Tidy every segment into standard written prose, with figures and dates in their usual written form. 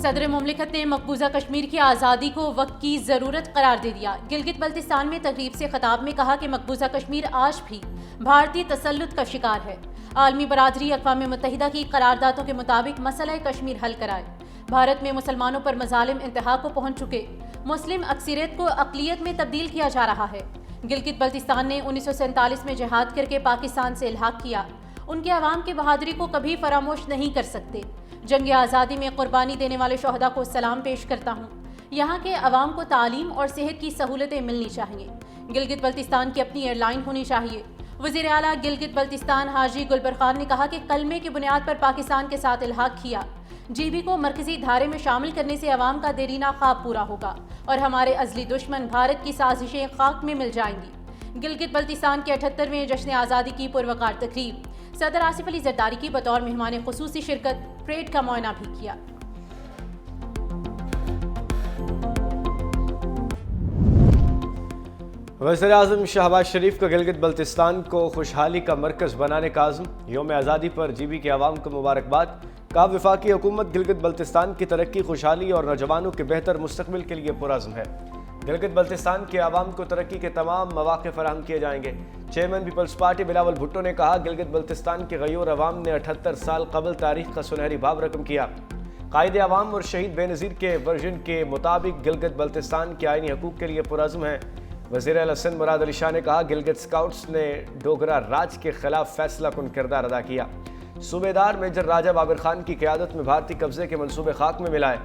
صدر مملکت نے مقبوضہ کشمیر کی آزادی کو وقت کی ضرورت قرار دے دیا۔ گلگت بلتستان میں تقریب سے خطاب میں کہا کہ مقبوضہ کشمیر آج بھی بھارتی تسلط کا شکار ہے۔ عالمی برادری اقوام متحدہ کی قراردادوں کے مطابق مسئلہ کشمیر حل کرائے۔ بھارت میں مسلمانوں پر مظالم انتہا کو پہنچ چکے، مسلم اکثریت کو اقلیت میں تبدیل کیا جا رہا ہے۔ گلگت بلتستان نے 1947 میں جہاد کر کے پاکستان سے الحاق کیا۔ ان کے عوام کی بہادری کو کبھی فراموش نہیں کر سکتے۔ جنگ آزادی میں قربانی دینے والے شہداء کو سلام پیش کرتا ہوں۔ یہاں کے عوام کو تعلیم اور صحت کی سہولتیں ملنی چاہیے۔ گلگت بلتستان کی اپنی ایئر لائن ہونی چاہیے۔ وزیر اعلیٰ گلگت بلتستان حاجی گلبر خان نے کہا کہ کلمے کی بنیاد پر پاکستان کے ساتھ الحاق کیا۔ جی بی کو مرکزی دھارے میں شامل کرنے سے عوام کا دیرینہ خواب پورا ہوگا اور ہمارے ازلی دشمن بھارت کی سازشیں خاک میں مل جائیں گی۔ گلگت بلتستان کے 78ویں جشن آزادی کی پروقار تقریب، صدر آصف علی زرداری کی بطور مہمان خصوصی شرکت، پریڈ کا معائنہ بھی کیا۔ وزیر اعظم شہباز شریف کا گلگت بلتستان کو خوشحالی کا مرکز بنانے کا عزم، یوم آزادی پر جی بی کے عوام کو مبارکباد۔ کہا وفاقی حکومت گلگت بلتستان کی ترقی، خوشحالی اور نوجوانوں کے بہتر مستقبل کے لیے پرعزم ہے۔ گلگت بلتستان کے عوام کو ترقی کے تمام مواقع فراہم کیے جائیں گے۔ چیئرمین پیپلز پارٹی بلاول بھٹو نے کہا گلگت بلتستان کے غیور عوام نے 78 سال قبل تاریخ کا سنہری باب رقم کیا۔ قائد عوام اور شہید بے نظیر کے ورژن کے مطابق گلگت بلتستان کے آئینی حقوق کے لیے پرعزم ہے۔ وزیر اعلیٰ سندھ مراد علی شاہ نے کہا گلگت اسکاؤٹس نے ڈوگرا راج کے خلاف فیصلہ کن کردار ادا کیا۔ صوبیدار میجر راجہ بابر خان کی قیادت میں بھارتی قبضے کے منصوبے خاک میں ملائے۔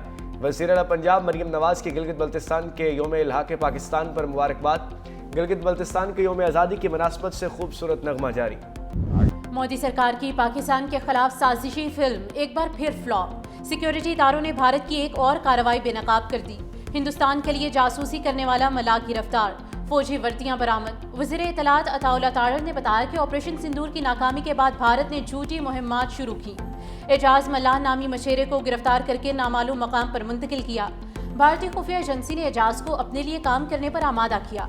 وزیر اعلیٰ پنجاب مریم نواز کی گلگت بلتستان کے یوم الحاق پاکستان پر مبارکباد۔ گلگت بلتستان کے یوم آزادی کی مناسبت سے خوبصورت نغمہ جاری۔ مودی سرکار کی پاکستان کے خلاف سازشی فلم ایک بار پھر فلاپ، سیکیورٹی اداروں نے بھارت کی ایک اور کارروائی بے نقاب کر دی۔ ہندوستان کے لیے جاسوسی کرنے والا ملاح گرفتار، فوجی وردیاں برآمد۔ وزیر اطلاعات عطا اللہ تارڑ نے بتایا کہ آپریشن سندور کی ناکامی کے بعد بھارت نے جھوٹی مہمات شروع کی۔ اعجاز ملاح نامی مشیرے کو گرفتار کر کے نامعلوم مقام پر منتقل کیا۔ بھارتی خفیہ ایجنسی نے اعجاز کو اپنے لیے کام کرنے پر آمادہ کیا۔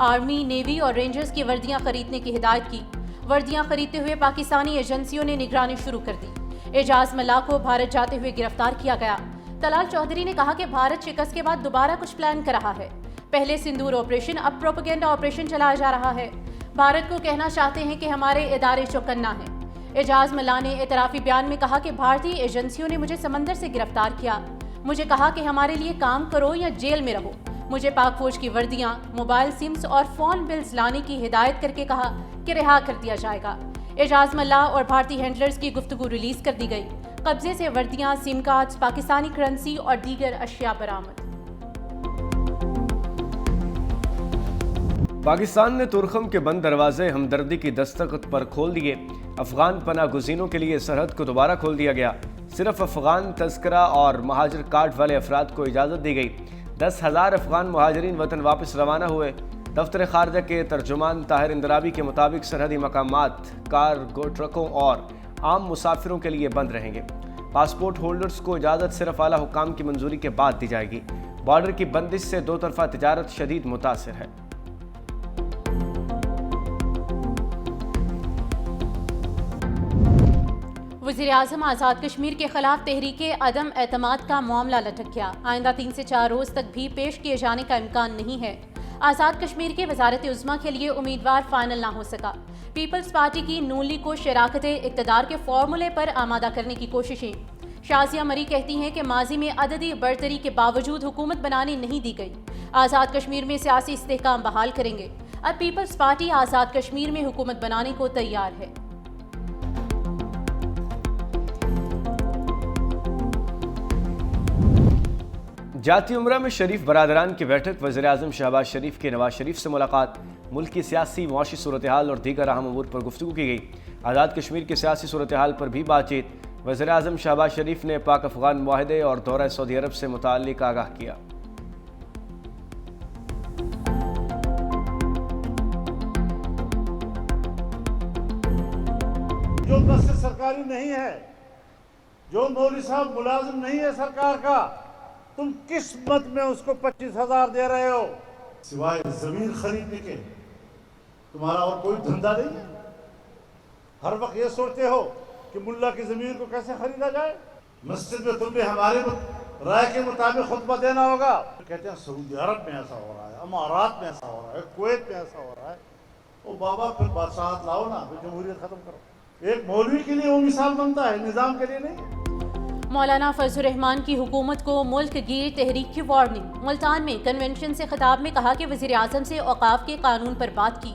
آرمی، نیوی اور رینجرز کی وردیاں خریدنے کی ہدایت کی۔ وردیاں خریدتے ہوئے پاکستانی ایجنسیوں نے نگرانی شروع کر دی۔ اعجاز ملاح کو بھارت جاتے ہوئے گرفتار کیا گیا۔ طلال چودھری نے کہا کہ بھارت شکست کے بعد دوبارہ کچھ پلان کر رہا ہے۔ پہلے سندور آپریشن، اب پروپیگنڈا آپریشن چلایا جا رہا ہے۔ بھارت کو کہنا چاہتے ہیں کہ ہمارے ادارے چوکنا ہیں۔ اعجاز ملاح نے اعترافی بیان میں کہا کہ بھارتی ایجنسیوں نے مجھے سمندر سے گرفتار کیا، مجھے کہا کہ ہمارے لیے کام کرو یا جیل میں رہو۔ مجھے پاک فوج کی وردیاں، موبائل سمز اور فون بلز لانے کی ہدایت کر کے کہا کہ رہا کر دیا جائے گا۔ اعجاز ملاح اور بھارتی ہینڈلرز کی گفتگو ریلیز کر دی گئی۔ قبضے سے وردیاں، سم کارڈز، پاکستانی کرنسی اور دیگر اشیاء برآمد۔ پاکستان نے تورخم کے بند دروازے ہمدردی کی دستخط پر کھول دیے۔ افغان پناہ گزینوں کے لیے سرحد کو دوبارہ کھول دیا گیا۔ صرف افغان تذکرہ اور مہاجر کارڈ والے افراد کو اجازت دی گئی۔ 10,000 افغان مہاجرین وطن واپس روانہ ہوئے۔ دفتر خارجہ کے ترجمان طاہر اندرابی کے مطابق سرحدی مقامات کارگو ٹرکوں اور عام مسافروں کے لیے بند رہیں گے۔ پاسپورٹ ہولڈرز کو اجازت صرف اعلیٰ حکام کی منظوری کے بعد دی جائے گی۔ بارڈر کی بندش سے دو طرفہ تجارت شدید متاثر ہے۔ وزیر اعظم آزاد کشمیر کے خلاف تحریک عدم اعتماد کا معاملہ لٹک گیا۔ آئندہ 3 سے 4 روز تک بھی پیش کیے جانے کا امکان نہیں ہے۔ آزاد کشمیر کے وزارت عظمیٰ کے لیے امیدوار فائنل نہ ہو سکا۔ پیپلز پارٹی کی نون لیگ کو شراکت اقتدار کے فارمولے پر آمادہ کرنے کی کوششیں۔ شازیہ مری کہتی ہیں کہ ماضی میں عددی برتری کے باوجود حکومت بنانے نہیں دی گئی۔ آزاد کشمیر میں سیاسی استحکام بحال کریں گے۔ اب پیپلز پارٹی آزاد کشمیر میں حکومت بنانے کو تیار ہے۔ جاتی عمرہ میں شریف برادران کی بیٹھک، وزیر اعظم شہباز شریف کی نواز شریف سے ملاقات، ملک کی سیاسی معاشی صورتحال اور دیگر اہم امور پر گفتگو کی گئی۔ آزاد کشمیر کی سیاسی صورتحال پر بھی بات چیت۔ وزیر اعظم شہباز شریف نے پاک افغان معاہدے اور دورہ سعودی عرب سے متعلق آگاہ کیا۔ جو بس سرکاری نہیں ہے، جو مولوی صاحب ملازم نہیں ہے سرکار کا، تم کس مد میں اس کو 25,000 دے رہے ہو؟ سوائے زمین خریدنے کے تمہارا اور کوئی دھندا نہیں ہے؟ ہر وقت یہ سوچتے ہو کہ ملا کی زمین کو کیسے خریدا جائے؟ مسجد میں تم نے ہمارے رائے کے مطابق خطبہ دینا ہوگا. کہتے ہیں سعودی عرب میں ایسا ہو رہا ہے, امارات میں ایسا ہو رہا ہے, کویت میں ایسا ہو رہا ہے. وہ بابا پھر بادشاہت لاؤ نا, پھر جمہوریت ختم کرو. ایک مولوی کے لیے وہ مثال بنتا ہے, نظام کے لیے نہیں. مولانا فضل الرحمان کی حکومت کو ملک گیر تحریک کی وارننگ. ملتان میں کنونشن سے خطاب میں کہا کہ وزیر اعظم سے اوقاف کے قانون پر بات کی.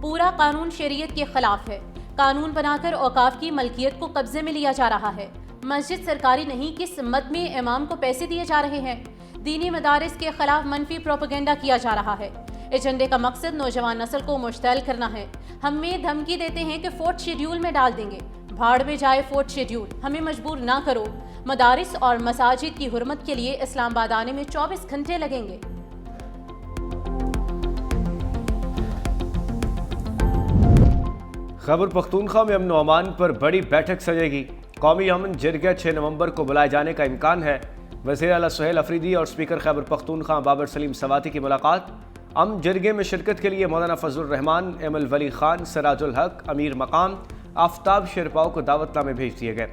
پورا قانون شریعت کے خلاف ہے. قانون بنا کر اوقاف کی ملکیت کو قبضے میں لیا جا رہا ہے. مسجد سرکاری نہیں, کس مد میں امام کو پیسے دیے جا رہے ہیں. دینی مدارس کے خلاف منفی پروپیگنڈا کیا جا رہا ہے. ایجنڈے کا مقصد نوجوان نسل کو مشتعل کرنا ہے. ہمیں دھمکی دیتے ہیں کہ فورتھ شیڈیول میں ڈال دیں گے. بھاڑ میں جائے فورتھ شیڈیول, ہمیں مجبور نہ کرو. مدارس اور مساجد کی حرمت کے لیے اسلام آباد آنے میں 24 گھنٹے لگیں گے. خیبر پختونخوا میں امن و امان پر بڑی بیٹھک سجے گی. قومی امن جرگہ 6 نومبر کو بلائے جانے کا امکان ہے. وزیر اعلیٰ سہیل افریدی اور اسپیکر خیبر پختونخوا بابر سلیم سواتی کی ملاقات. امن جرگے میں شرکت کے لیے مولانا فضل الرحمان, ایم الولی خان, سراج الحق, امیر مقام, آفتاب شیرپاؤ کو دعوت نامے بھیج دیے گئے.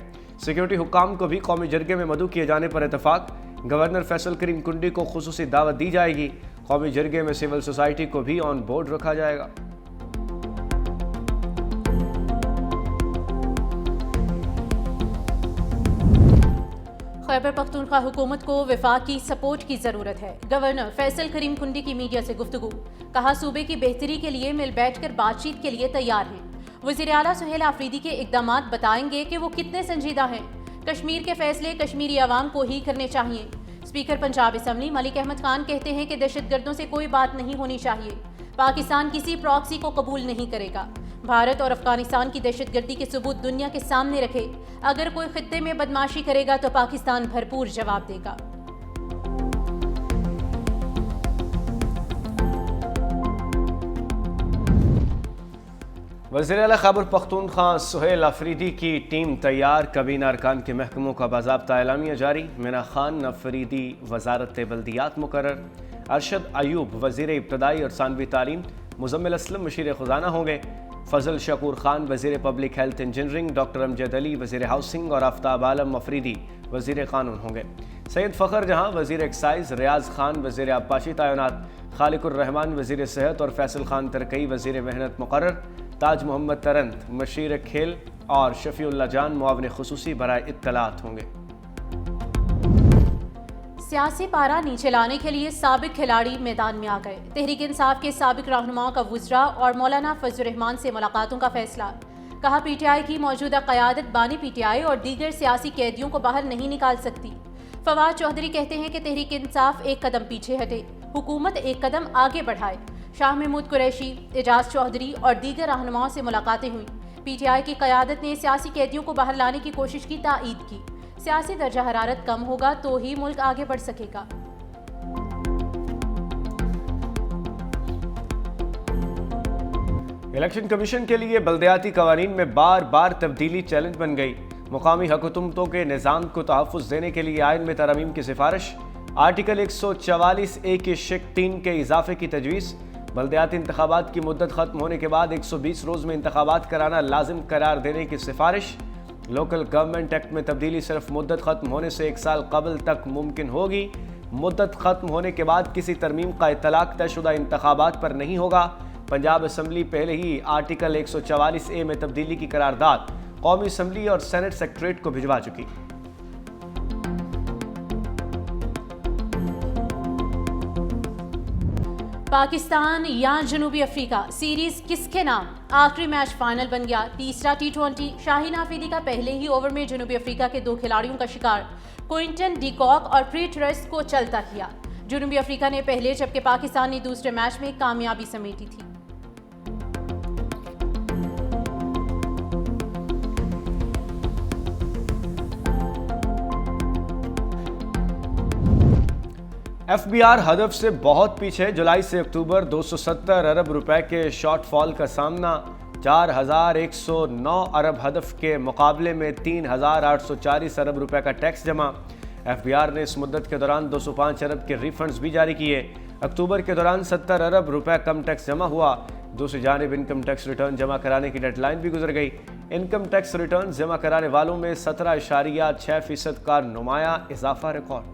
سیکیورٹی حکام کو بھی قومی جرگے میں مدعو کیے جانے پر اتفاق. گورنر فیصل کریم کنڈی کو خصوصی دعوت دی جائے گی. قومی جرگے میں سول سوسائٹی کو بھی آن بورڈ رکھا جائے گا. خیبر پختونخوا حکومت کو وفاق کی سپورٹ کی ضرورت ہے. گورنر فیصل کریم کنڈی کی میڈیا سے گفتگو. کہا صوبے کی بہتری کے لیے مل بیٹھ کر بات چیت کے لیے تیار ہیں. وزیر اعلیٰ سہیل افریدی کے اقدامات بتائیں گے کہ وہ کتنے سنجیدہ ہیں. کشمیر کے فیصلے کشمیری عوام کو ہی کرنے چاہیے. اسپیکر پنجاب اسمبلی ملک احمد خان کہتے ہیں کہ دہشت گردوں سے کوئی بات نہیں ہونی چاہیے. پاکستان کسی پراکسی کو قبول نہیں کرے گا. بھارت اور افغانستان کی دہشت گردی کے ثبوت دنیا کے سامنے رکھے. اگر کوئی خطے میں بدماشی کرے گا تو پاکستان بھرپور جواب دے گا. وزیر اعلیٰ خیبر پختونخوا سہیل افریدی کی ٹیم تیار. کابینہ ارکان کے محکموں کا باضابطہ اعلامیہ جاری. مینا خان افریدی وزارت بلدیات مقرر. ارشد ایوب وزیر ابتدائی اور ثانوی تعلیم. مزمل اسلم مشیر خزانہ ہوں گے. فضل شکور خان وزیر پبلک ہیلتھ انجینئرنگ. ڈاکٹر امجد علی وزیر ہاؤسنگ اور آفتاب عالم افریدی وزیر قانون ہوں گے. سید فخر جہاں وزیر ایکسائز. ریاض خان وزیر آبپاشی تعینات. خالق الرحمان وزیر صحت اور فیصل خان ترکئی وزیر محنت مقرر. تاج محمد ترنت مشیر کھیل اور شفیع اللہ جان معاون خصوصی برائے اطلاعات ہوں گے. سیاسی پارا نیچے لانے کے لیے سابق کھلاڑی میدان میں آ گئے. تحریک انصاف کے سابق رہنماؤں کا وزراء اور مولانا فضل الرحمان سے ملاقاتوں کا فیصلہ. کہا پی ٹی آئی کی موجودہ قیادت بانی پی ٹی آئی اور دیگر سیاسی قیدیوں کو باہر نہیں نکال سکتی. فواد چودھری کہتے ہیں کہ تحریک انصاف ایک قدم پیچھے ہٹے, حکومت ایک قدم آگے بڑھائے. شاہ محمود قریشی, اعجاز چودھری اور دیگر رہنماؤں سے ملاقاتیں ہوئیں. پی ٹی آئی کی قیادت نے سیاسی قیدیوں کو باہر لانے کی کوشش کی تائید کی. سیاسی درجہ حرارت کم ہوگا تو ہی ملک آگے بڑھ سکے گا. الیکشن کمیشن کے لیے بلدیاتی قوانین میں بار بار تبدیلی چیلنج بن گئی. مقامی حکومتوں کے نظام کو تحفظ دینے کے لیے آئین میں ترامیم کی سفارش. آرٹیکل 144A کی شق 3 کے اضافے کی تجویز. بلدیاتی انتخابات کی مدت ختم ہونے کے بعد 120 روز میں انتخابات کرانا لازم قرار دینے کی سفارش. لوکل گورنمنٹ ایکٹ میں تبدیلی صرف مدت ختم ہونے سے 1 سال قبل تک ممکن ہوگی. مدت ختم ہونے کے بعد کسی ترمیم کا اطلاق طے شدہ انتخابات پر نہیں ہوگا. پنجاب اسمبلی پہلے ہی آرٹیکل 144A میں تبدیلی کی قرارداد قومی اسمبلی اور سینٹ سیکریٹریٹ کو بھجوا چکی. پاکستان یا جنوبی افریقہ سیریز کس کے نام؟ آخری میچ فائنل بن گیا. تیسرا T20 شاہین آفریدی کا پہلے ہی اوور میں جنوبی افریقہ کے 2 کھلاڑیوں کا شکار کوئنٹن ڈی کاک اور پریٹرس کو چلتا کیا. جنوبی افریقہ نے پہلے جبکہ پاکستان نے دوسرے میچ میں کامیابی سمیٹی تھی. ایف بی آر ہدف سے بہت پیچھے. جولائی سے اکتوبر 270 ارب روپے کے شارٹ فال کا سامنا. 4109 ارب ہدف کے مقابلے میں 3840 ارب روپے کا ٹیکس جمع. ایف بی آر نے اس مدت کے دوران 205 ارب کے ری فنڈز بھی جاری کیے. اکتوبر کے دوران 70 ارب روپے کم ٹیکس جمع ہوا. دوسری جانب انکم ٹیکس ریٹرن جمع کرانے کی ڈیڈ لائن بھی گزر گئی. انکم ٹیکس ریٹرن جمع کرانے والوں میں 17.6% کا نمایاں اضافہ ریکارڈ.